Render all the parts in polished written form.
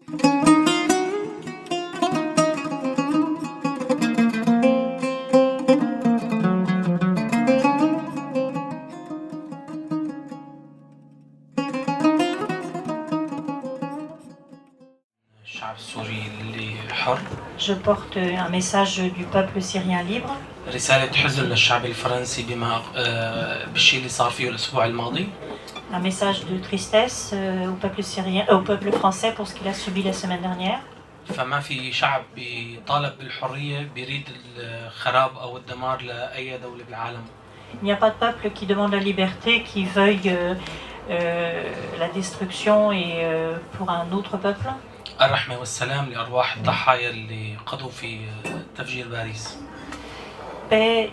Je porte un message du peuple syrien libre. رسالة حزن للشعب الفرنسي بالشيء اللي صار فيه الأسبوع الماضي. Un message de tristesse au peuple syrien, au peuple français pour ce qu'il a subi la semaine dernière. فما في شعب بيطالب بالحرية بيريد الخراب أو الدمار لأي دولة بالعالم. Il n'y a pas de peuple qui demande la liberté, qui veuille la destruction et pour un autre peuple. الرحمة والسلام لأرواح الضحايا اللي قضوا في تفجير باريس. Paix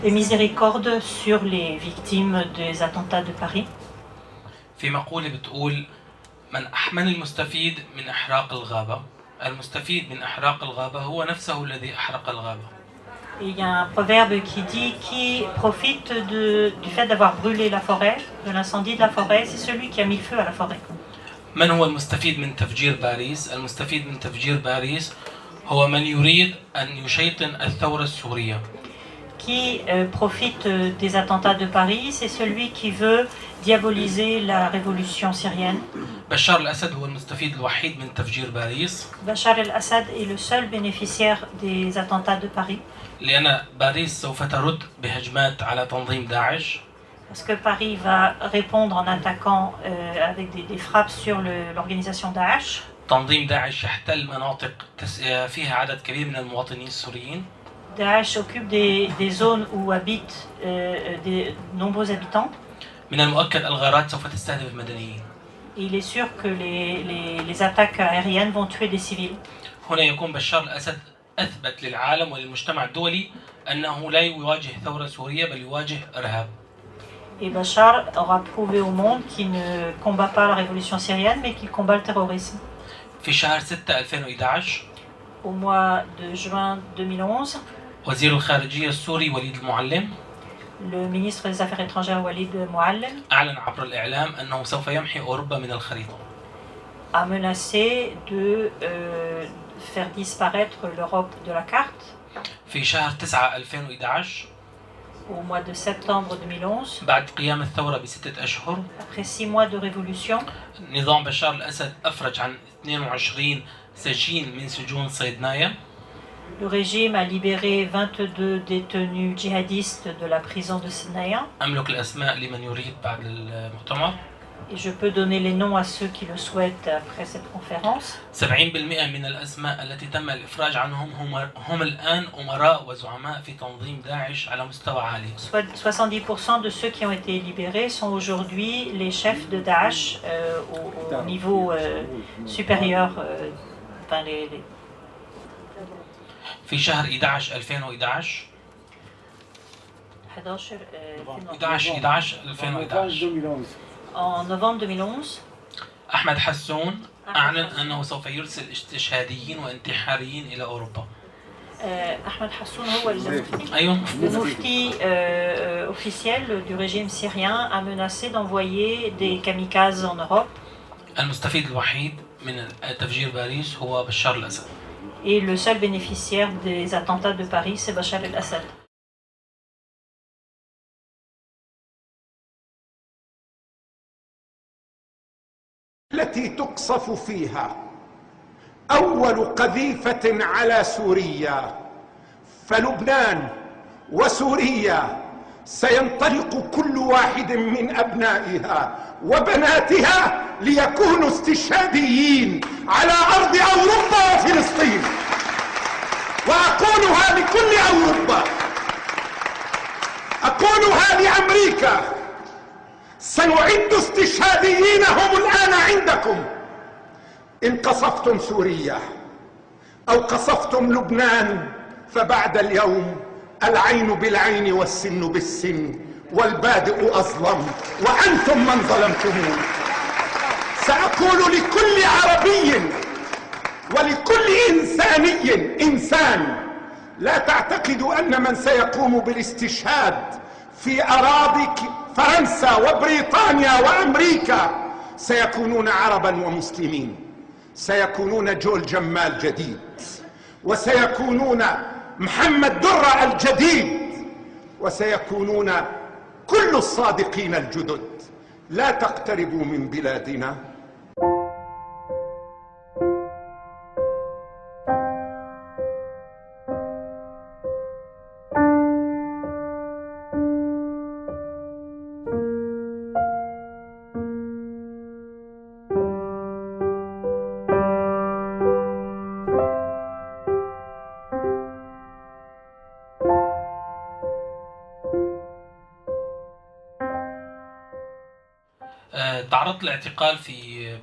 et miséricorde sur les victimes des attentats de Paris. في مقولة بتقول من المستفيد من إحراق الغابة. المستفيد من إحراق الغابة هو نفسه الذي أحرق الغابة. Et il y a un proverbe qui dit qui profite du fait d'avoir brûlé la forêt, de l'incendie de la forêt, c'est celui qui a mis le feu à la forêt. من هو المستفيد من تفجير باريس؟ المستفيد من تفجير باريس هو من يريد أن يشيطن الثورة السورية. Qui profite des attentats de Paris, c'est celui qui veut diaboliser la révolution syrienne. بشار الأسد هو المستفيد الوحيد من تفجير باريس. Bachar el-Assad est le seul bénéficiaire des attentats de Paris. لأن باريس سوف ترد بهجمات على تنظيم داعش. Parce que Paris va répondre en attaquant avec des frappes sur l'organisation Daesh. تنظيم داعش يحتل مناطق فيها عدد كبير من المواطنين السوريين. Daesh occupe des zones où habitent de nombreux habitants. من المؤكد الغارات سوف تستهدف المدنيين. Il est sûr que les attaques aériennes vont tuer des civils. هنا يكون بشار الأسد أثبت للعالم وللمجتمع الدولي أنه لا يواجه ثورة سورية بل يواجه إرهاب. Et Bachar aura prouvé au monde qu'il ne combat pas la révolution syrienne, mais qu'il combat le terrorisme. في شهر 6 2011 Au mois de juin 2011, وزير الخارجية السوري وليد المعلم le ministre des Affaires étrangères Walid Muallem أعلن عبر الإعلام أنه سوف يمحي أوروبا من الخريطة. a menacé de faire disparaître l'Europe de la carte. في شهر 9 2011 au mois de septembre 2011, بعد قيام الثورة بستة أشهر après 6 mois de révolution, نظام بشار الأسد أفرج عن 22 سجين من سجون صيدنايا. le régime a libéré 22 détenus djihadistes de la prison de Sinaïa. أملك الأسماء لمن يريد بعد المؤتمر. Et je peux donner les noms à ceux qui le souhaitent après cette conférence. 70% من الأسماء التي تم الإفراج عنهم هم الآن أمراء وزعماء في تنظيم داعش على مستوى عالي. 70% de ceux qui ont été libérés sont aujourd'hui les chefs de Daesh au niveau supérieur. في شهر 11 2011 11 2011 En novembre 2011, أحمد حسون أعلن أنه سوف يرسل استشهاديين وانتحاريين إلى أوروبا. Ahmed Hassoun هو أيوة. le mufti officiel du régime syrien a menacé d'envoyer des kamikazes en Europe. المستفيد الوحيد من تفجير باريس هو بشار الأسد. Et le seul bénéficiaire des attentats de Paris, c'est Bachar el-Assad. التي تقصف فيها أول قذيفة على سوريا، فلبنان وسوريا سينطلق كل واحد من أبنائها وبناتها ليكونوا استشهاديين على أرض أوروبا وفلسطين. وأقولها لكل أوروبا، أقولها لأمريكا، سنعد استشهاديين هم الآن عندكم. إن قصفتم سوريا أو قصفتم لبنان فبعد اليوم العين بالعين والسن بالسن والبادئ أظلم وأنتم من ظلمتمون. سأقول لكل عربي ولكل إنسان لا تعتقدوا أن من سيقوم بالاستشهاد في أراضي فرنسا وبريطانيا وأمريكا سيكونون عربا ومسلمين. سيكونون جول جمال جديد، وسيكونون محمد درة الجديد، وسيكونون كل الصادقين الجدد. لا تقتربوا من بلادنا. تعرضت للاعتقال في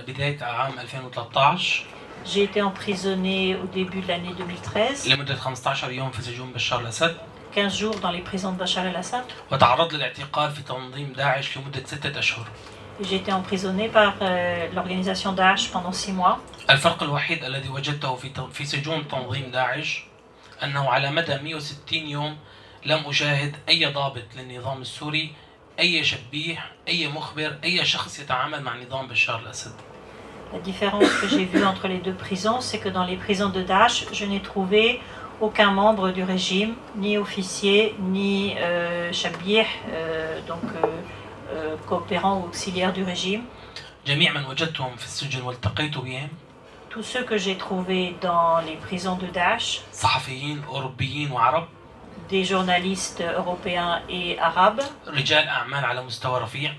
بداية عام 2013 J'ai été emprisonné au début de l'année 2013, لمدة 15 يوم في سجون بشار الأسد، 15 jours dans les prisons de Bachar el-Assad. وتعرض للاعتقال في تنظيم داعش لمدة 6 أشهر. J'ai été emprisonné par l'organisation Daesh pendant 6 mois. الفرق الوحيد الذي وجدته في سجون تنظيم داعش أنه على مدى 160 يوم لم أشاهد أي ضابط للنظام السوري، أي شبيح، أي مخبر، أي شخص يتعامل مع نظام بشار الأسد. La différence que j'ai vue entre les deux prisons, c'est que dans les prisons de Daesh, je n'ai trouvé aucun membre du régime, ni officier, ni shabih, donc coopérant ou auxiliaire du régime. جميع من وجدتهم في السجن والتقيت بهم Tous ceux que j'ai trouvés dans les prisons de Daesh, صحفيين أوروبيين وعرب، des journalistes européens et arabes, رجال أعمال على مستوى رفيع،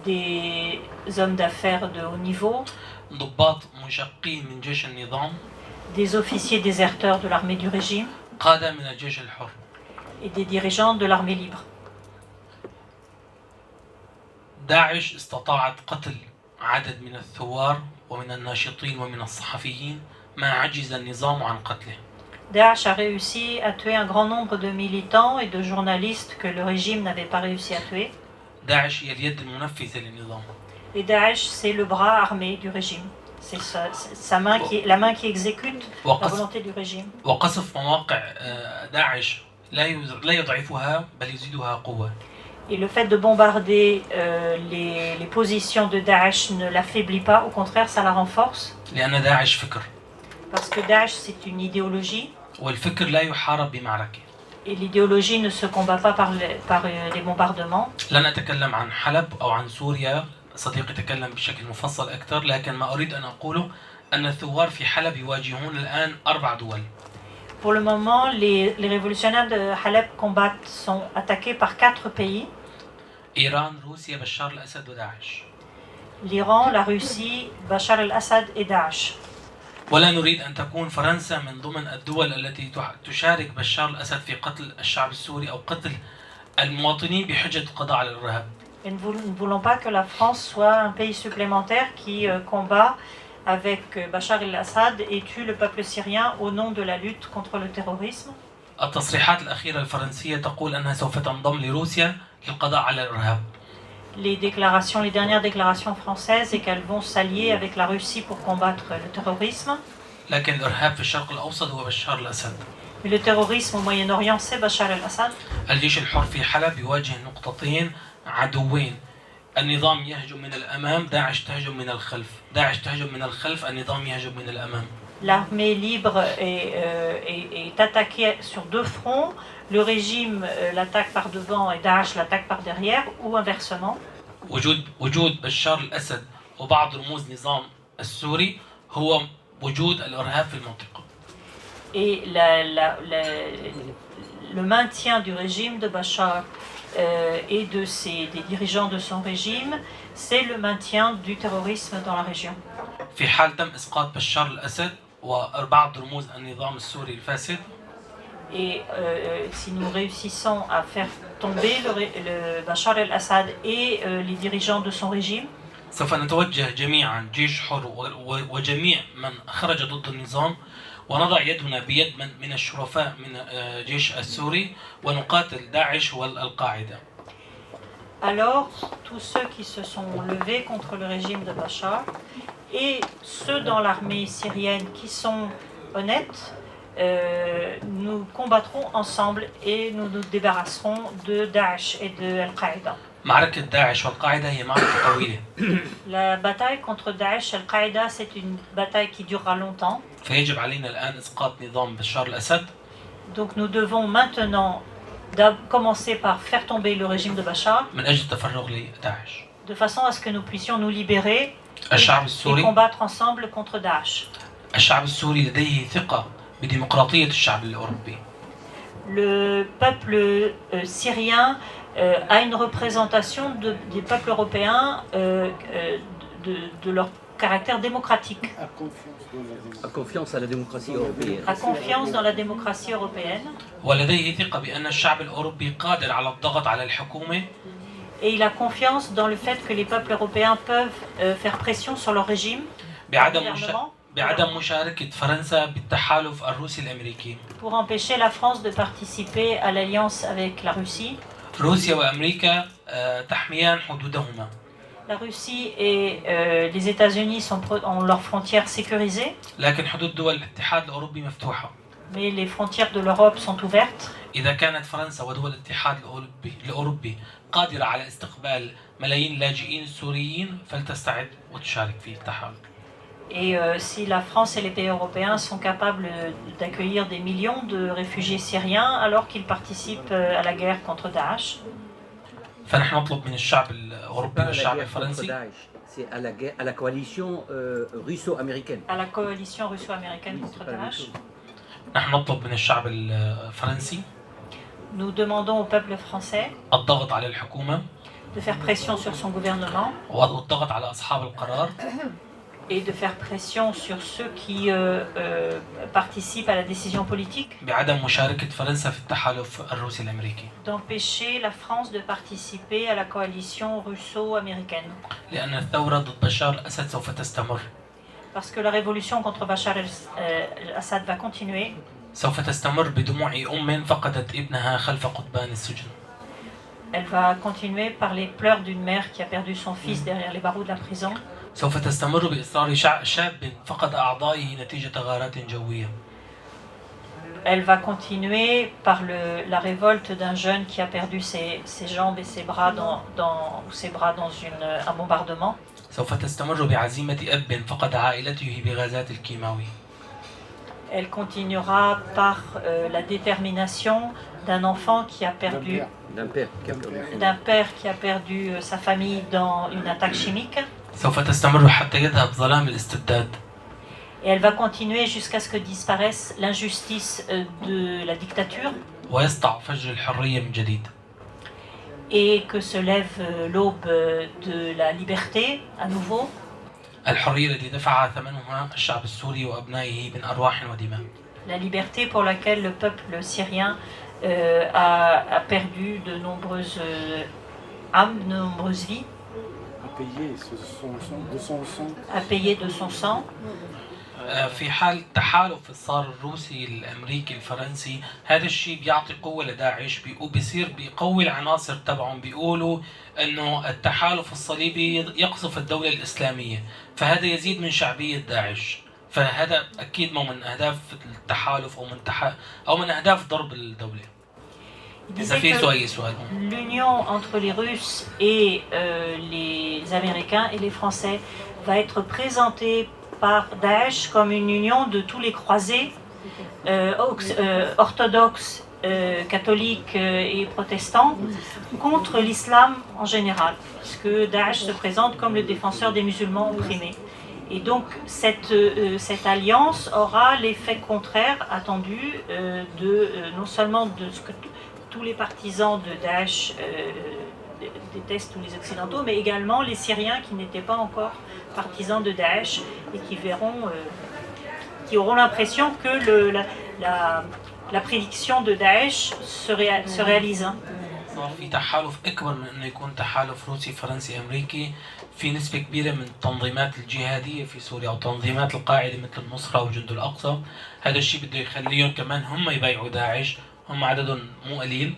des hommes d'affaires de haut niveau, ضباط منشقين من جيش النظام، des officiers déserteurs de l'armée du régime قادة من الجيش الحر. et des dirigeants de l'armée libre. داعش استطاعت قتل عدد من الثوار ومن الناشطين ومن الصحفيين ما عجز النظام عن قتله. Daesh a réussi à tuer un grand nombre de militants et de journalistes que le régime n'avait pas réussi à tuer. داعش هي اليد المنفذة للنظام. Et Daesh, c'est le bras armé du régime. C'est sa main la main qui exécute la volonté du régime. وقصف مواقع داعش لا يضعفها بل يزيدها قوة. Et le fait de bombarder les positions de Daesh ne l'affaiblit pas, au contraire, ça la renforce. لأن داعش فكر. Parce que Daesh, c'est une idéologie. والفكر لا يحارب بمعركة. Et l'idéologie ne se combat pas par les bombardements. لن أتكلم عن حلب أو عن سوريا، صديقي تكلم بشكل مفصل أكثر، لكن ما أريد أن أقوله أن الثوار في حلب يواجهون الآن 4 دول. Pour le moment, les révolutionnaires de Halep sont attaqués par 4 pays. إيران، روسيا، بشار الأسد وداعش. L'Iran, la Russie, Bachar el-Assad et Daesh. ولا نريد أن تكون فرنسا من ضمن الدول التي تشارك بشار الأسد في قتل الشعب السوري أو قتل المواطنين بحجة القضاء على الإرهاب. Et nous ne voulons pas que la France soit un pays supplémentaire qui combat avec Bachar el-Assad et tue le peuple syrien au nom de la lutte contre le terrorisme. التصريحات الأخيرة الفرنسية تقول أنها سوف تنضم لروسيا للقضاء على الإرهاب. Les dernières déclarations françaises est qu'elles vont s'allier avec la Russie pour combattre le terrorisme. لكن الإرهاب في الشرق الأوسط هو بشار الأسد. Mais le terrorisme au Moyen-Orient, c'est Bachar el-Assad. الجيش الحر في حلب يواجه نقطتين عدوين، النظام يهجم من الأمام، داعش تهجم من الخلف، داعش تهجم من الخلف، النظام يهجم من الأمام. L'armée libre est attaquée sur 2 fronts. Le régime l'attaque par devant et Daesh l'attaque par derrière, ou inversement. وجود بشار الأسد وبعض رموز نظام السوري هو وجود الإرهاب في المنطقة. Et le maintien du régime de Bachar et des dirigeants de son régime, c'est le maintien du terrorisme dans la région. في حال تم إسقاط بشار الأسد وبعض رموز النظام السوري الفاسد. Et si nous réussissons à faire tomber le Bachar el-Assad et les dirigeants de son régime, سوف نتوجه جميعا جيش حر وجميع من خرج ضد النظام ونضع يدنا بيد من الشرفاء من الجيش السوري ونقاتل داعش والقاعدة. Alors, tous ceux qui se sont levés contre le régime de Bachar et ceux dans l'armée syrienne qui sont honnêtes, nous combattrons ensemble et nous nous débarrasserons de Daesh et de Al-Qaïda. معركة داعش والقاعدة هي معركة طويلة. La bataille contre Daesh et Al-Qaïda, c'est une bataille qui durera longtemps. فيجب علينا الآن إسقاط نظام بشار الأسد. Donc nous devons maintenant commencer par faire tomber le régime de Bachar, من أجل التفرغ لداعش. de façon à ce que nous puissions nous libérer الشعب et السوري combattre ensemble contre Daesh. الشعب السوري لديه ثقة بديمقراطية الشعب الأوروبي. Le peuple syrien a une représentation des peuples européens de leur caractère démocratique. A confiance à la démocratie européenne. A confiance dans la démocratie européenne. ولديه ثقة بأن الشعب الأوروبي قادر على الضغط على الحكومة. Et il a confiance dans le fait que les peuples européens peuvent faire pression sur leur régime. بعدم مشاركة فرنسا بالتحالف الروسي الأمريكي. Pour empêcher la France de participer à l'alliance avec la Russie. روسيا وأمريكا تحميان حدودهما. La Russie et les États-Unis ont leurs frontières sécurisées. لكن حدود دول الاتحاد الأوروبي مفتوحة. Mais les frontières de l'Europe sont ouvertes. إذا كانت فرنسا ودول الاتحاد الأوروبي قادرة على استقبال ملايين اللاجئين السوريين فلتستعد وتشارك في التحالف. Et si la France et les pays européens sont capables d'accueillir des millions de réfugiés syriens alors qu'ils participent à la guerre contre Daesh. فنحن نطلب من الشعب الأوروبي والشعب الفرنسي. C'est à la coalition russo-américaine. À la coalition russo-américaine contre Daesh. نحن نطلب من الشعب الفرنسي. Nous demandons au peuple français الضغط على الحكومة. De faire pression sur son gouvernement. والضغط على أصحاب القرار. Et de faire pression sur ceux qui participent à la décision politique. بعدم مشاركة فرنسا في التحالف الروسي الأمريكي. D'empêcher la France de participer à la coalition russo-américaine. لأن الثورة ضد بشار الأسد سوف تستمر. Parce que la révolution contre Bachar el-Assad va continuer. سوف تستمر بدموع فقدت ابنها خلف قضبان السجن. Elle va continuer par les pleurs d'une mère qui a perdu son fils derrière les barreaux de la prison. سوف تستمر بإصرار شاب فقد أعضائه نتيجة غارات جوية. Elle va continuer par la révolte d'un jeune qui a perdu ses jambes et ses bras dans un bombardement. سوف تستمر بعزيمة أب فقد عائلته بغازات الكيماوي. Elle continuera par la détermination d'un enfant qui a perdu, d'un père qui a perdu sa famille dans une attaque chimique. سوف تستمر حتى يذهب ظلام الاستبداد. Et elle va continuer jusqu'à ce que disparaisse l'injustice de la dictature. ويسطع فجر الحرية من جديد. Et que se lève l'aube de la liberté à nouveau. الحرية التي دفع ثمنها الشعب السوري وأبنائه من أرواح ودماء. La liberté pour laquelle le peuple syrien a perdu de nombreuses âmes, de nombreuses vies. A payé de son sang. في حال التحالف الصار الروسي الامريكي الفرنسي هذا الشيء بيعطي قوه لداعش وبصير بيقوي العناصر تبعهم. بيقولوا انه التحالف الصليبي يقصف الدوله الاسلاميه فهذا يزيد من شعبيه داعش. فهذا اكيد مو من اهداف التحالف او من اهداف ضرب الدوله. اذا في اي سؤال. L'union entre les Russes et les Américains et les Français va être présentée par Daesh comme une union de tous les croisés orthodoxes, catholiques et protestants contre l'islam en général, puisque Daesh se présente comme le défenseur des musulmans opprimés. Et donc cette alliance aura l'effet contraire attendu non seulement de ce que tous les partisans de Daesh détestent tous les Occidentaux, mais également les Syriens qui n'étaient pas encore partisans de Daesh et qui auront l'impression que la prédiction de Daesh se réalise. صار في تحالف أكبر من إنه يكون تحالف روسي فرنسي أمريكي. في نسبة كبيرة من التنظيمات الجهادية في سوريا أو تنظيمات القاعدة مثل النصرة وجند الأقصى. هذا الشيء بده يخليهم كمان هم يبايعوا داعش. هم عددهم مو قليل.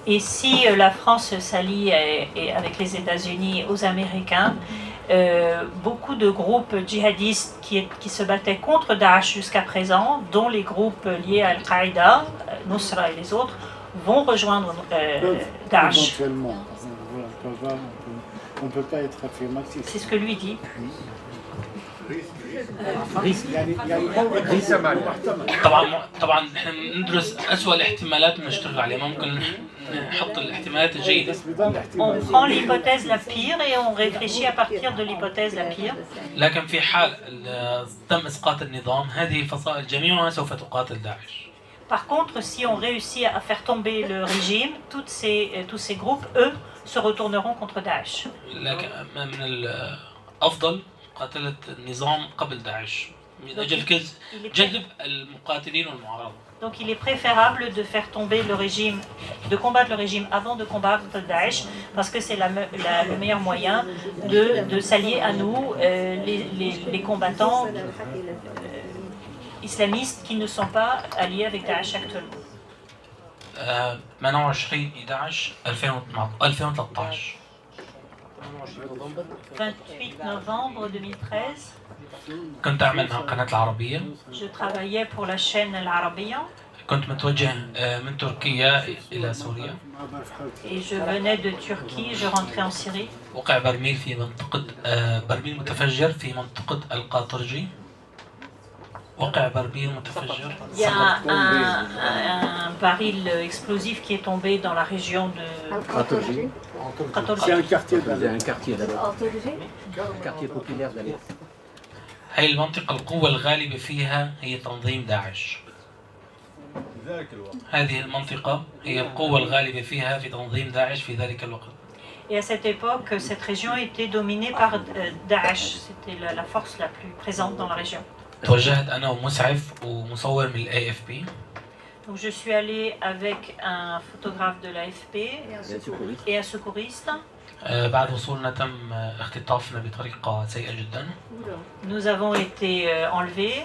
Et si la France s'allie avec les États-Unis aux Américains, beaucoup de groupes djihadistes qui se battaient contre Daesh jusqu'à présent, dont les groupes liés à Al-Qaïda, Nusra et les autres, vont rejoindre Daesh. On ne peut pas être affirmatif. C'est ce que lui dit. طبعا احنا بندرس اسوء الاحتمالات ونشتغل عليها ممكن نحط الاحتمالات الجيده On prend l'hypothèse la pire et on réfléchit à partir de l'hypothèse la pire. لكن في حال تم اسقاط النظام هذه الفصائل جميعها سوف تقاتل داعش. Par contre, si on réussit à faire tomber le régime, tous ces groupes, eux, se retourneront contre Daesh. لكن من الافضل قاتلة النظام قبل داعش من اجل جلب المقاتلين والمعارضة. Donc il est préférable de faire tomber le régime, de combattre le régime avant de combattre Daesh, parce que c'est le meilleur moyen de s'allier à nous, les combattants islamistes qui ne sont pas alliés avec Daesh actuellement. 28/11/2013 28 novembre 2013, كنت أعمل مع قناة العربية. je travaillais pour la chaîne Al Arabiya. كنت متوجه من تركيا إلى سوريا. Et je venais de Turquie, je rentrais en Syrie. وقع برميل في منطقة برميل متفجر في منطقة القاطرجي. وقع برميل متفجر. Il y a un baril explosif qui est tombé dans la région de Qatarji. C'est un quartier C'est d'Alep. un quartier d'Alep. Un quartier populaire d'Alep. هاي المنطقة القوة الغالبة فيها هي تنظيم داعش. هذه المنطقة هي القوة الغالبة فيها في تنظيم داعش في ذلك الوقت. Et à cette époque, cette région était dominée par Daesh. C'était la force la plus présente dans la région. توجهت أنا ومسعف ومصور من AFP. Donc je suis allée avec un photographe de l'AFP et un secouriste. بعد وصولنا تم اختطافنا بطريقة سيئة جدا. Nous avons été enlevés.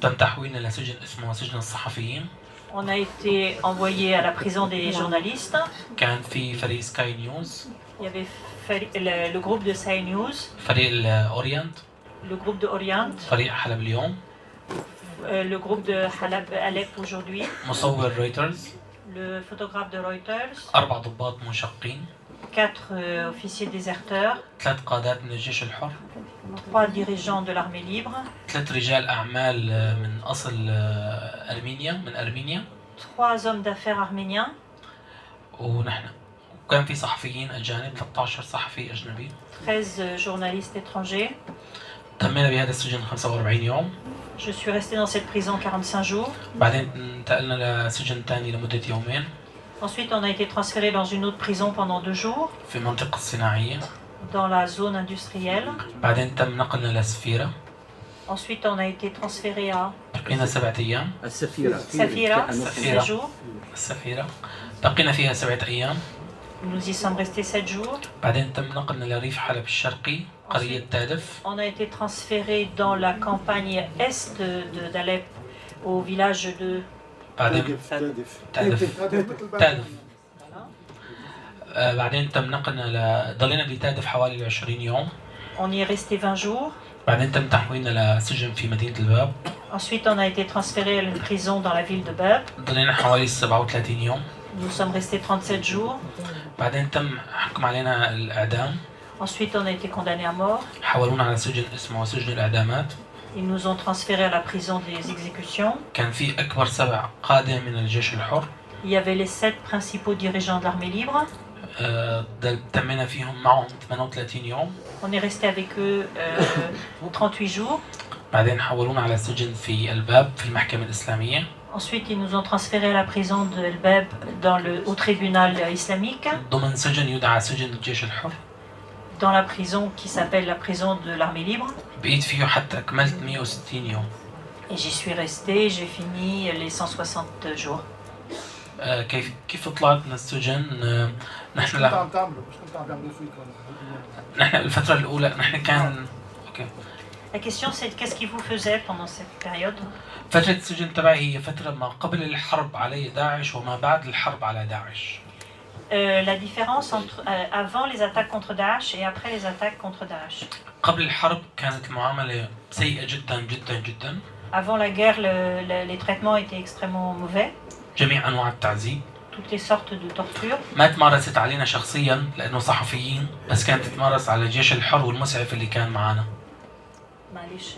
تم تحويلنا لسجن اسمه سجن الصحفيين. On a été envoyés à la prison des journalistes. كان في فريق سكاي نيوز. Il y avait le groupe de Sky News, فريق الأورينت. le groupe de Orient, فريق حلب اليوم. le groupe de Halab Alep aujourd'hui, مصور رويترز. le photographe de Reuters, 4 ضباط منشقين. 4 officiers déserteurs, 3 قادات من الجيش الحر. 3 dirigeants de l'armée libre, 3 رجال أعمال من أصل أرمينيا من أرمينيا. 3 hommes d'affaires arméniens, ونحن وكان في صحفيين أجانب 13 صحفي أجنبي. 13 journalistes étrangers. تمينا بهذا السجن 45 يوم. Je suis restée dans cette prison 45 jours. بعدين انتقلنا لسجن ثاني لمدة يومين. Ensuite, on a été transféré dans une autre prison pendant 2 jours, في المنطقة الصناعية. dans la zone industrielle. بعدين تم نقلنا لسفيرة. Ensuite, on a été transféré à بقينا 7 أيام. السفيرة. Safira, 7 jours. السفيرة. بقينا فيها 7 أيام. Nous y sommes restés 7 jours. بعدين تم نقلنا لريف حلب الشرقي قرية تادف. On a été transféré dans la campagne est d'Alep, au village de بعدين تادف. بعدين تم نقلنا ضلينا بتادف حوالي 20 يوم. On y est resté 20 jours. بعدين تم تحويلنا لسجن في مدينة الباب. Ensuite, on a été transféré à une prison dans la ville de Bab. ضلينا حوالي 37 يوم. Nous sommes restés 37 jours. بعدين تم حكم علينا الإعدام. Ensuite, on a été condamnés à mort. حولونا على سجن اسمه سجن الإعدامات. Ils nous ont transférés à la prison des exécutions. كان في أكبر 7 قادة من الجيش الحر. Il y avait les 7 principaux dirigeants de l'armée libre. تمينا فيهم معهم 38 يوم. On est resté avec eux 38 jours. بعدين حولونا على سجن في الباب في المحكمة الإسلامية. Ensuite, ils nous ont transférés à la prison de El Bab au tribunal islamique, ضمن سجن يدعى سجن الجيش الحر. dans la prison qui s'appelle la prison de l'armée libre. بقيت فيه حتى أكملت 160 يوم. Et j'y suis resté, j'ai fini les 160 jours. كيف طلعت من السجن؟ نحن الفترة الأولى نحن كان أوكي. La question c'est qu'est-ce qui vous faisait pendant cette période? فترة السجن تبعي هي فترة ما قبل الحرب على داعش وما بعد الحرب على داعش. La différence entre avant les attaques contre Daesh et après les attaques contre Daesh. قبل الحرب كانت المعاملة سيئة جدا جدا جدا. Avant la guerre, les traitements étaient extrêmement mauvais. جميع أنواع التعذيب. toutes les sortes de tortures. ما تمارست علينا شخصيا لأنه صحفيين، بس كانت تتمارس على الجيش الحر والمسعف اللي كان معنا. معلش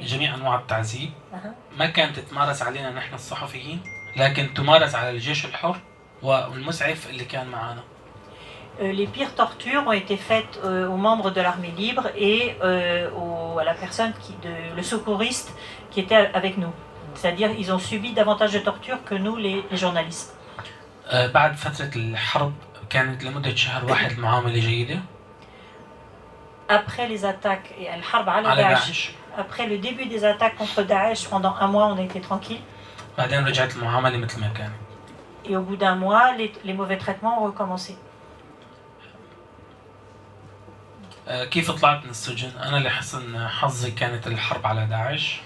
جميع أنواع التعذيب أها. ما كانت تتمارس علينا نحن الصحفيين، لكن تمارس على الجيش الحر والمسعف اللي كان معنا. Les pires tortures ont été faites aux membres de l'armée libre et à la personne le secouriste qui était avec nous. C'est-à-dire ils ont subi davantage de tortures que nous les journalistes. بعد فترة الحرب كانت لمدة شهر واحد المعاملة جيدة. Après les attaques et الحرب على داعش. Après le début des attaques contre Daesh, pendant un mois on a été tranquille. بعدين رجعت المعاملة مثل ما كانت. Et au bout d'un mois, les mauvais traitements ont recommencé. كيف طلعت من السجن؟ أنا لحسن حظي كانت الحرب على داعش.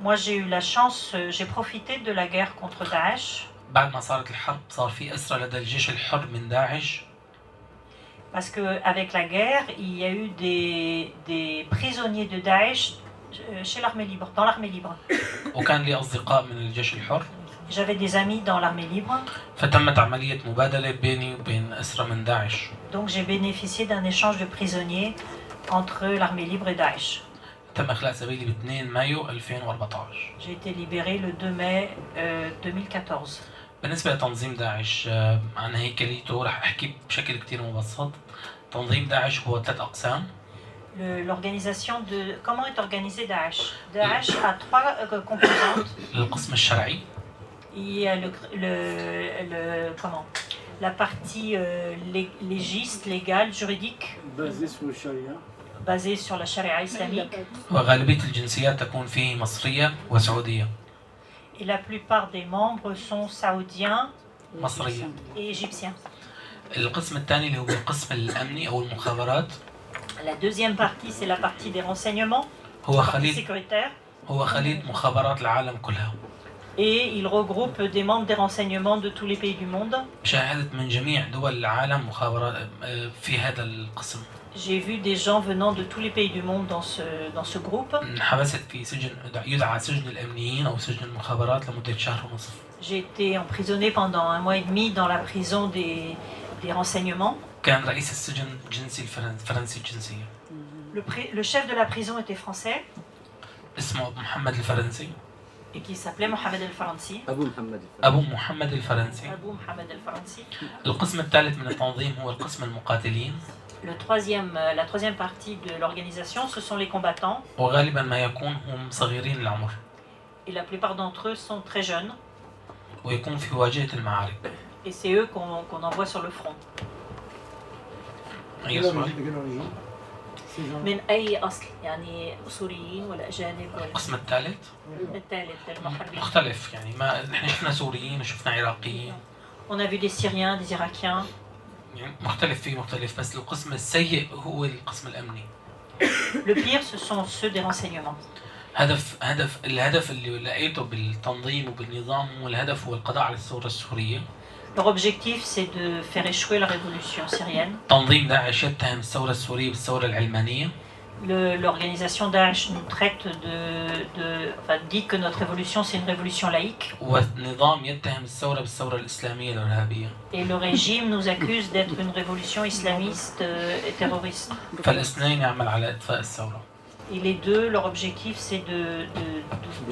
Moi j'ai eu la chance, j'ai profité de la guerre contre Daesh. بعد ما صارت الحرب صار في أسرى لدى الجيش الحر من داعش. Parce qu'avec la guerre, il y a eu des prisonniers de Daesh chez l'armée libre, dans l'armée libre. وكان لي أصدقاء من الجيش الحر. J'avais des amis dans l'armée libre. فتمت عملية مبادلة بيني وبين أسرى من داعش. Donc j'ai bénéficié d'un échange de prisonniers entre l'armée libre et Daesh. تم إخلاء سبيلي ب 2 مايو 2014. J'ai été libéré le 2 mai 2014. بالنسبة لتنظيم داعش عن هيكليته رح أحكي بشكل كتير مبسط. تنظيم داعش هو 3 أقسام. L'organisation de comment est organisé Daesh? Daesh a 3 composantes. القسم الشرعي. Il y a la partie légiste, légale, juridique, basée sur la charia islamique. وغالبية الجنسيات تكون فيه مصرية وسعودية. Et la plupart des membres sont saoudiens مصرية. et égyptiens. القسم الثاني اللي هو القسم الأمني أو المخابرات. La deuxième partie, c'est la partie des renseignements, هو la partie خليط sécuritaire. مخابرات العالم كلها. Et il regroupe des membres des renseignements de tous les pays du monde. شاهدت من جميع دول العالم مخابرات في هذا القسم. J'ai vu des gens venant de tous les pays du monde dans ce groupe. انحبست في سجن يدعى سجن الأمنيين أو سجن المخابرات لمدة شهر ونصف. J'ai été emprisonné pendant 1 mois et demi dans la prison des renseignements. كان رئيس السجن جنسي فرنسي الجنسية. Le chef de la prison était français. اسمه أبو محمد الفرنسي. Et qui s'appelait Mohamed El-Faransi. أبو محمد الفرنسي. Abou Mohamed El-Faransi. القسم الثالث من التنظيم هو القسم المقاتلين. La troisième partie de l'organisation, ce sont les combattants. وغالبا ما يكون هم صغيرين العمر. Et la plupart d'entre eux sont très jeunes. ويكون في واجهة المعارك. Et c'est eux qu'on envoie sur le front. أي سؤال؟ من أي أصل؟ يعني سوريين ولا أجانب ولا؟ القسم الثالث؟ الثالث المحاربين. مختلف يعني ما نحن شفنا سوريين وشفنا عراقيين. On a vu des Syriens, des Irakiens. يعني مختلف بس القسم السيء هو القسم الأمني. Le pire, ce sont ceux des renseignements. الهدف اللي لقيته بالتنظيم وبالنظام والهدف هو القضاء على الثورة السورية. Leur objectif, c'est de faire échouer la révolution syrienne. تنظيم داعش يتهم الثورة السورية بالثورة العلمانية. L'organisation Daesh nous traite dit que notre révolution c'est une révolution laïque. والنظام يتهم الثورة بالثورة الإسلامية الإرهابية. Et le régime nous accuse d'être une révolution islamiste et terroriste. فالاثنين يعمل على إطفاء الثورة. Et les deux, leur objectif c'est de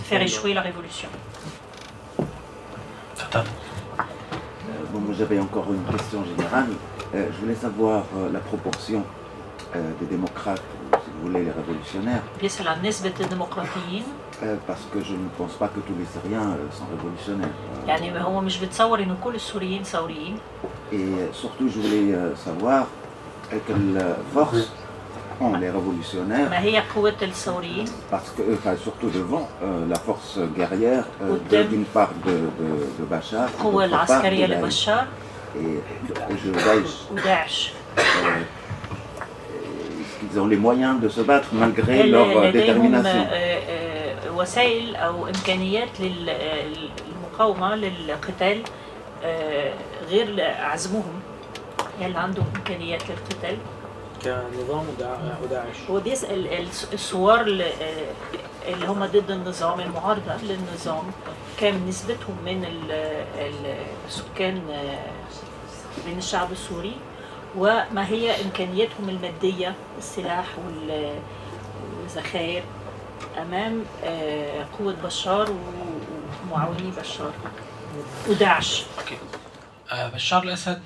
faire échouer la révolution. Bon, moi j'avais encore une question générale. Je voulais savoir la proportion des démocrates, ou si vous voulez les révolutionnaires. Parce que je ne pense pas que tous les Syriens sont révolutionnaires. Et surtout je voulais savoir quelle force ont les révolutionnaires. Parce que, surtout devant la force guerrière d'une part de Bachar, et de Daesh. Ils ont les moyens de se battre malgré leur détermination. وسائل أو إمكانيات للمقاومة للقتال غير عزمهم. هل عندهم إمكانيات للقتال؟ كنظام وداعش. هو بيسأل الثوار اللي هم ضد النظام، المعارضة للنظام، كم نسبتهم من السكان من الشعب السوري، وما هي إمكانياتهم المادية، السلاح والذخائر أمام قوة بشار ومعاوني بشار وداعش. بشار الأسد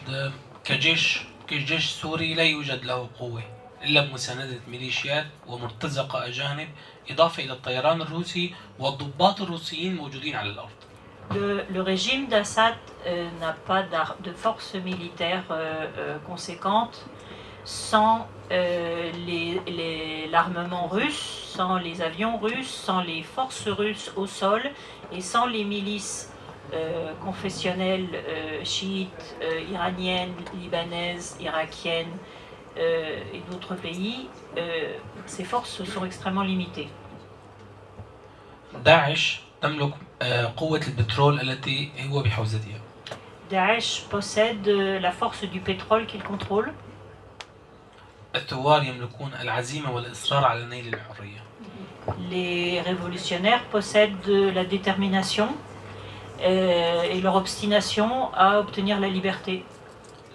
كجيش سوري لا يوجد له قوة إلا بمساندة ميليشيات ومرتزقة أجانب، إضافة إلى الطيران الروسي والضباط الروسيين موجودين على الأرض. Le régime d'Assad n'a pas de force militaire conséquente sans l'armement russe, sans les avions russes, sans les forces russes au sol et sans les milices confessionnelles chiites, iraniennes, libanaises, irakiennes et d'autres pays. Ces forces sont extrêmement limitées. داعش تملك قوة البترول التي هو بحوزتها. Daesh possède la force du pétrole qu'il contrôle. الثوار يملكون العزيمة والإصرار على نيل الحرية. Les révolutionnaires possèdent la détermination et leur obstination à obtenir la liberté.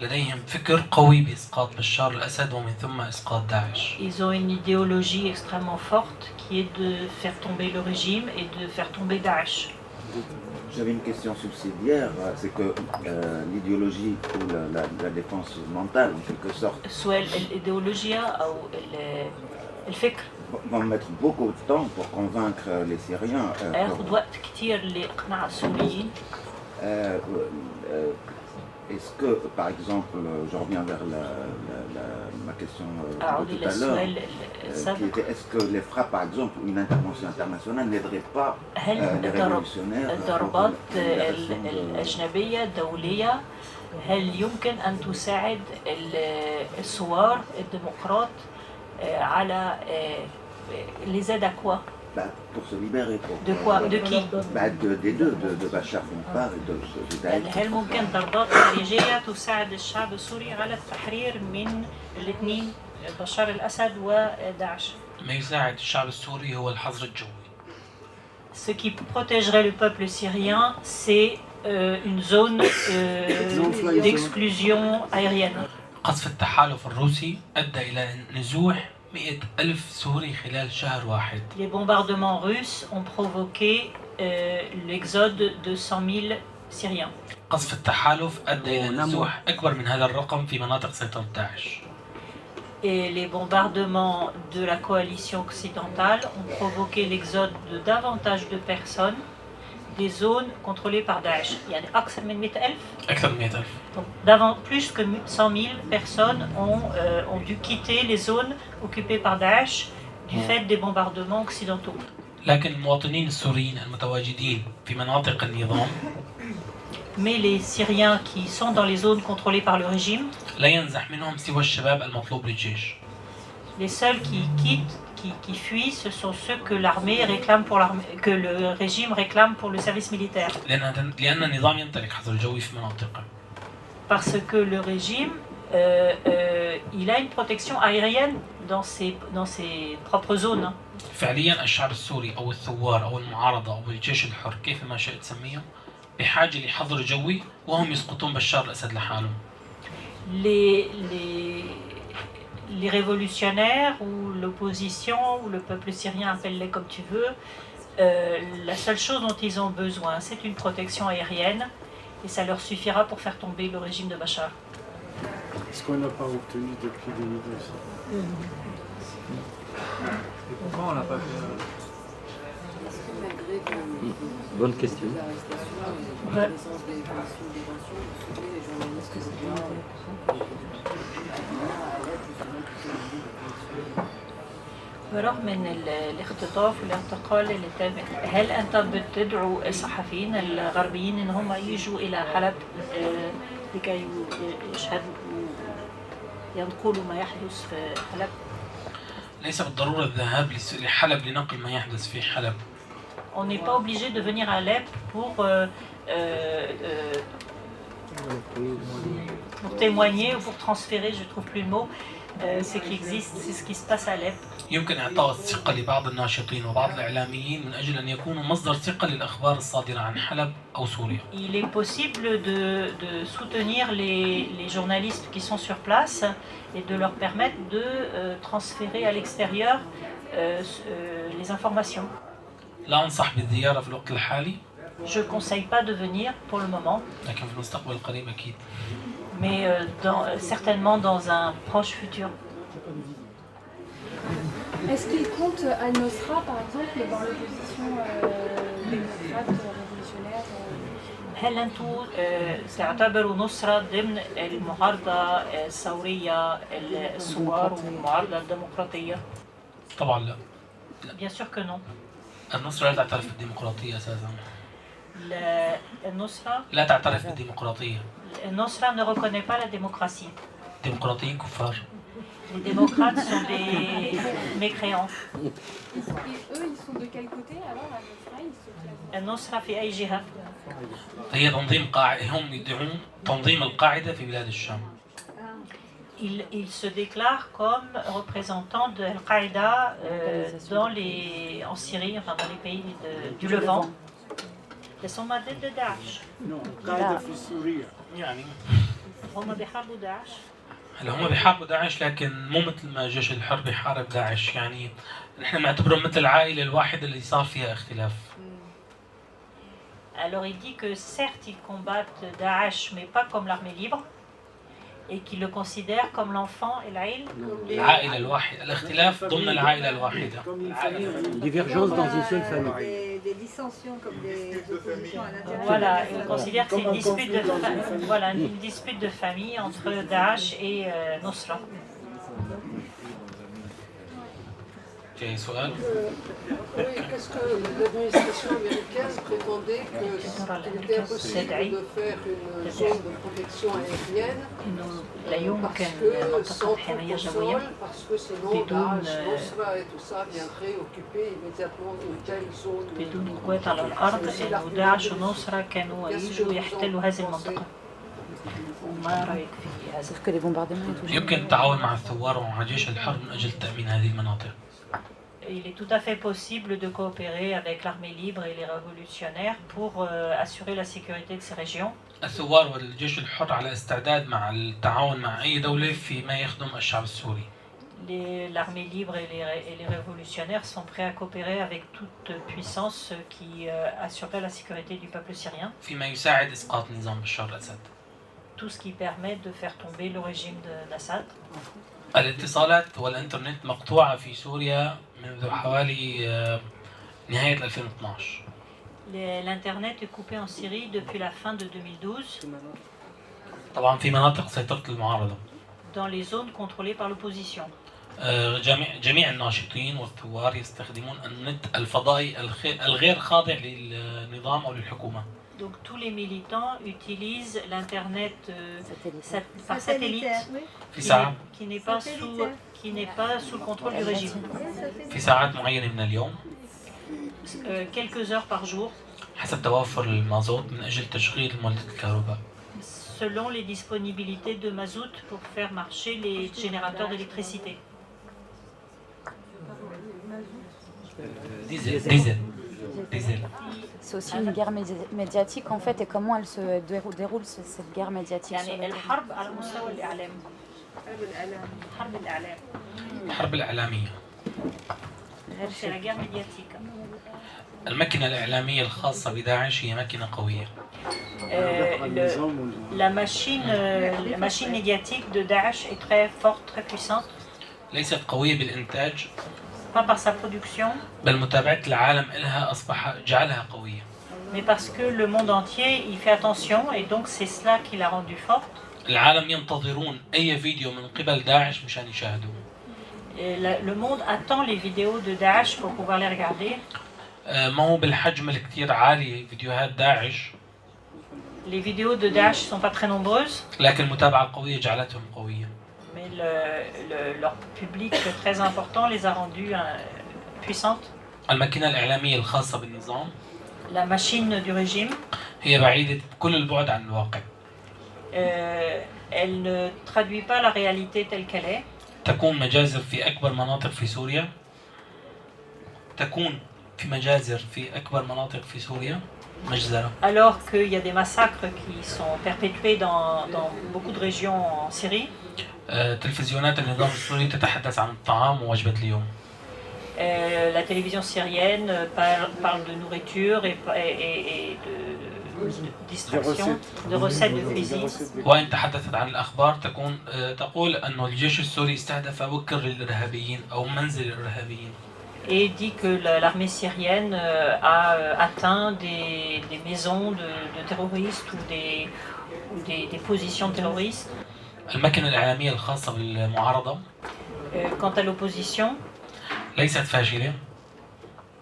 لديهم فكر قوي بإسقاط بشار الأسد ومن ثم إسقاط داعش. Ils ont une idéologie extrêmement forte qui est de faire tomber le régime et de faire tomber Daesh. J'avais une question subsidiaire, c'est que l'idéologie ou la défense mentale, en quelque sorte, soit l'idéologie ou le fikr. Va mettre beaucoup de temps pour convaincre les Syriens. Est-ce que, par exemple, je reviens vers ma question de tout à l'heure, est-ce que les frappes, par exemple, ou une intervention internationale n'aiderait pas les révolutionnaires الضربات الأجنبية الدولية هل يمكن أن تساعد الثوار الديمقراط على les aides à quoi? Pour se libérer. De quoi? De qui? Des deux, de Bachar d'une part et de Daesh. هل ممكن ضربات خارجية تساعد الشعب السوري على التحرير من الاثنين بشار الأسد وداعش؟ ما يساعد الشعب السوري هو الحظر الجوي. Ce qui protégerait le peuple syrien, c'est une zone d'exclusion aérienne. قصف التحالف الروسي أدى إلى نزوح 100,000 سوري خلال شهر واحد. Les bombardements russes ont provoqué l'exode de 100,000 Syriens. قصف التحالف أدى إلى نزوح أكبر من هذا الرقم في مناطق سيطرة داعش. Et les bombardements de la coalition occidentale ont provoqué l'exode de davantage de personnes des zones contrôlées par Daesh. Il y a أكثر من 100,000. أكثر من 100,000. Donc, plus que 100,000 personnes ont dû quitter les zones occupées par Daesh du fait des bombardements occidentaux. لكن المواطنين السوريين المتواجدين في مناطق النظام Mais les Syriens qui sont dans les zones contrôlées par le régime, لا ينزح منهم سوى الشباب المطلوب للجيش. Les seuls qui quittent, qui fuient, ce sont ceux que l'armée réclame pour l'armée, que le régime réclame pour le service militaire. لأن النظام يمتلك حظر جوي في مناطقه. Parce que le régime, il a une protection aérienne dans ses propres zones. فعليا الشعب السوري أو الثوار أو المعارضة أو الجيش الحر كيف ما شئت تسميه بحاجة لحظر جوي وهم يسقطون بشار الأسد لحالهم. Les révolutionnaires ou l'opposition ou le peuple syrien, appelle-les comme tu veux, la seule chose dont ils ont besoin, c'est une protection aérienne et ça leur suffira pour faire tomber le régime de Bachar. Ce qu'on n'a pas obtenu depuis 2012. Et pourquoi on l'a pas fait? Bonne question. برغم من الاختطاف والاعتقال اللي تم، هل انت بتدعو الصحفيين الغربيين ان هم يجوا الى حلب لكي يشهدوا ينقلوا ما يحدث في حلب؟ ليس بالضرورة الذهاب لحلب لنقل ما يحدث في حلب. On n'est pas obligé de venir à Alep pour témoigner ou pour transférer, je trouve plus le mot, Ce qui existe, c'est ce qui se passe à Alep. يمكن إعطاء الثقة لبعض الناشطين وبعض الإعلاميين من أجل أن يكونوا مصدر ثقة للأخبار الصادرة عن حلب أو سوريا. Il est possible de soutenir les journalistes qui sont sur place et de leur permettre de transférer à l'extérieur les informations. لا أنصح بالزيارة في الوقت الحالي. Je ne conseille pas de venir pour le moment. لكن في المستقبل القريب أكيد. Mais certainement dans un proche futur. Est-ce qu'il compte Al-Nosra, par exemple, dans l'opposition démocrate révolutionnaire هل أنتم تعتبروا نصرة ضمن المعارضة الثورية الثوار والمعارضة الديمقراطية؟ طبعا لا. Bien sûr que non. النصرة لا تعترف بالديمقراطية أساسا. النصرة لا تعترف بالديمقراطية. النصرة ne reconnaît pas la démocratie. الديمقراطيين كفار. Les démocrates sont des mécréants. Et eux, ils sont de quel côté alors Al-Nosra, ils se classent النصرة في أي جهة؟ هي تنظيم هم يدعون تنظيم القاعدة في بلاد الشام. Ils se déclarent comme représentants de Al-Qaïda en Syrie, enfin dans les pays du Levant. Ils sont ضد داعش. Non, قاعدة في سوريا. يعني هم بيحاربوا داعش. هلا هم بيحاربوا داعش لكن مو مثل ما الجيش الحر بيحارب داعش، يعني نحن بنعتبرهم مثل العائلة الواحدة اللي صار فيها اختلاف. Alors il dit que certes ils combattent Daesh mais pas comme l'armée libre et qu'ils le considèrent comme l'enfant et l'Aïl. العائلة الواحدة، الاختلاف ضمن العائلة الواحدة. Divergence dans une seule famille. Des dissensions comme des oppositions à l'intérieur. Voilà, ils considèrent que c'est une dispute de famille entre Daesh et Nusra. في سؤال؟ Oui, qu'est-ce que l'administration américaine prétendait qu'il était impossible de faire une zone de protection aérienne parce que sinon Daesh, Nusra et tout ça viendraient occuper immédiatement une telle zone. بدون قوات على الأرض إنه داعش ونصرة كانوا يجوا يحتلوا هذه المنطقة. وما رأيك في هذا؟ يمكن التعاون مع الثوار ومع جيش الحرب من أجل تأمين هذه المناطق. Il est tout à fait possible de coopérer avec l'armée libre et les révolutionnaires pour assurer la sécurité de ces régions. الثوار والجيش الحر على استعداد مع التعاون مع أي دولة فيما يخدم الشعب السوري. L'armée libre et les révolutionnaires sont prêts à coopérer avec toute puissance qui assurerait la sécurité du peuple syrien. فيما يساعد إسقاط نظام بشار الأسد. Tout ce qui permet de faire tomber le régime d'Assad. الاتصالات والإنترنت مقطوعة في سوريا منذ حوالي نهاية 2012. L'Internet est coupé en Syrie depuis la fin de 2012. طبعا في مناطق سيطرة المعارضة. Dans les zones contrôlées par l'opposition. جميع الناشطين والثوار يستخدمون النت الفضائي الغير خاضع للنظام أو للحكومة. Donc tous les militants utilisent l'Internet par satellite qui n'est pas sous le contrôle du régime. في ساعات معينة من اليوم. Quelques heures par jour. حسب توافر المازوت من أجل تشغيل مولدة الكهرباء. Selon les disponibilités de mazout pour faire marcher les générateurs d'électricité. Diesel. C'est aussi une guerre médiatique en fait, et comment elle se déroule cette guerre médiatique sur le الحرب على مستوى الإعلام. حرب الإعلام. الحرب الإعلامية. C'est la guerre médiatique. الماكينة الإعلامية الخاصة بداعش هي ماكينة قوية. La machine médiatique de Daesh est très forte, très puissante. ليست قوية بالإنتاج. Pas par sa production. بل متابعة العالم لها جعلها قوية. Mais parce que le monde entier y fait attention et donc c'est cela qui l'a rendue forte. العالم ينتظرون أي فيديو من قبل داعش مشان يشاهدوه. Le monde attend les vidéos de Daesh pour pouvoir les regarder. ما هو بالحجم الكتير عالي فيديوهات داعش. Les vidéos de Daesh sont pas très nombreuses. لكن المتابعة القوية جعلتهم قوية. Mais leur public très important les a rendues puissantes. الماكينة الإعلامية الخاصة بالنظام. La machine du régime. هي بعيدة كل البعد عن الواقع. Elle ne traduit pas la réalité telle qu'elle est. تكون مجازر في أكبر مناطق في سوريا. تكون في مجازر في أكبر مناطق في سوريا. مجزرة. Alors qu'il y a des massacres qui sont perpétués dans beaucoup de régions en Syrie. تلفزيونات النظام السوري تتحدث عن الطعام ووجبة اليوم. La télévision syrienne parle de nourriture et de distraction, de recettes de cuisine. وإن تحدثت عن الأخبار تقول أن الجيش السوري استهدف وكر للإرهابيين أو منزل الإرهابيين. Et dit que l'armée syrienne a atteint des maisons de terroristes ou des positions de terroristes. المكنة الإعلامية الخاصة بالمعارضة. Quant à l'opposition. ليست فاشلة.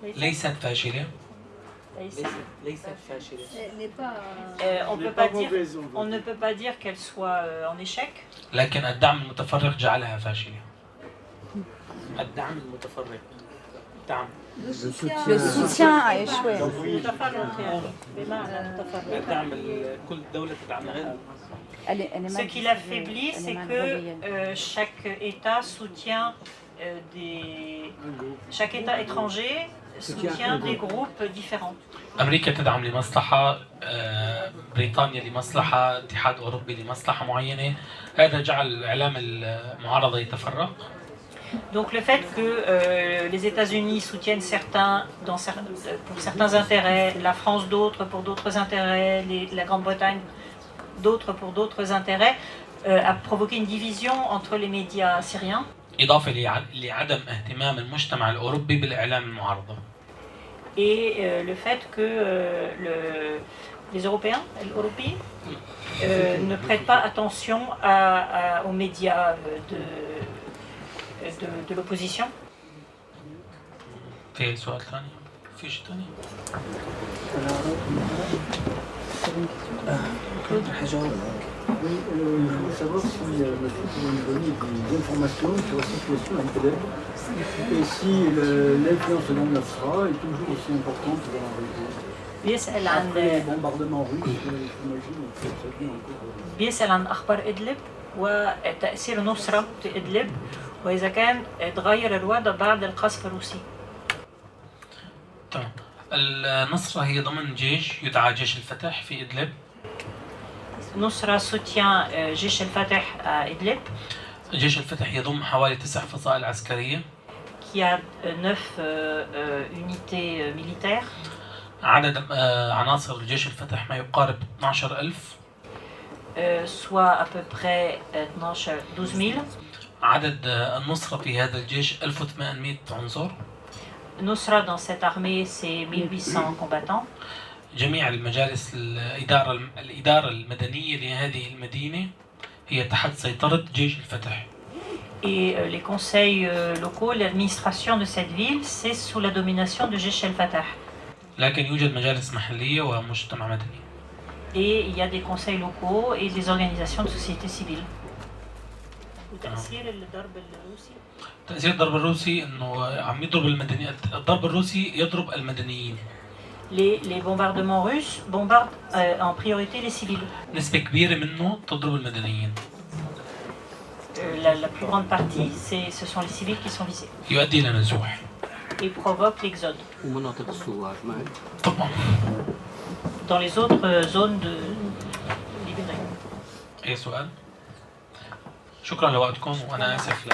ليست فاشلة. ليست فاشلة. On ne peut pas dire qu'elle soit en échec. لكن الدعم المتفرق جعلها فاشلة. الدعم المتفرق. Le soutien a échoué. Ce qui l'affaiblit, c'est que chaque État soutient chaque État étranger soutient des groupes différents. أمريكا تدعم لمصلحة، بريطانيا لمصلحة، الاتحاد الأوروبي لمصلحة معينة، هذا جعل الإعلام المعارضة يتفرق. Donc le fait que les États-Unis soutiennent certains pour certains intérêts, la France d'autres pour d'autres intérêts, la Grande-Bretagne d'autres pour d'autres intérêts, a provoqué une division entre les médias syriens. إضافة لعدم اهتمام المجتمع الأوروبي بالإعلام المعارضة. Et le fait que les Européens, ne prêtent pas attention aux médias de l'opposition. في سؤال ثاني؟ في شيء ثاني؟ Je voulais savoir si vous pouvez nous donner des informations sur la situation à Idlib et si l'influence de Al-Nusra est toujours aussi importante dans la région. بيسأل عن bombardement russe, j'imagine. بيسأل عن أخبار إدلب وتأثير نصرة في إدلب وإذا كان تغير الوضع بعد القصف الروسي. تمام. النصرة هي ضمن جيش يدعى جيش الفتح في إدلب. نصرة soutient جيش الفتح à إدلب. جيش الفتح يضم حوالي 9 فصائل عسكرية. Qui a 9 unités militaires. عدد عناصر جيش الفتح ما يقارب 12,000. Soit à peu près 12,000. عدد النصرة في هذا الجيش 1800 عنصر. Nusra dans cette armée c'est 1800 combattants. جميع المجالس الإدارة المدنية لهذه المدينة هي تحت سيطرة جيش الفتح. Et les conseils locaux, l'administration de cette ville, c'est sous la domination de Jaish al-Fatah. لكن يوجد مجالس محلية ومجتمع مدني. Et il y a des conseils locaux et des organisations de société civile. تأثير الضرب الروسي إنه عم يضرب المدنيين، الضرب الروسي يضرب المدنيين. Les bombardements russes bombardent en priorité les civils. نسبة كبيرة منه تضرب المدنيين. La plus grande partie, ce sont les civils qui sont visés. يؤدي إلى نزوح. Et provoque l'exode. ومناطق السواح معي. طبعا. Dans les autres zones de libérées. أي سؤال؟ شكرا لوقتكم وأنا آسف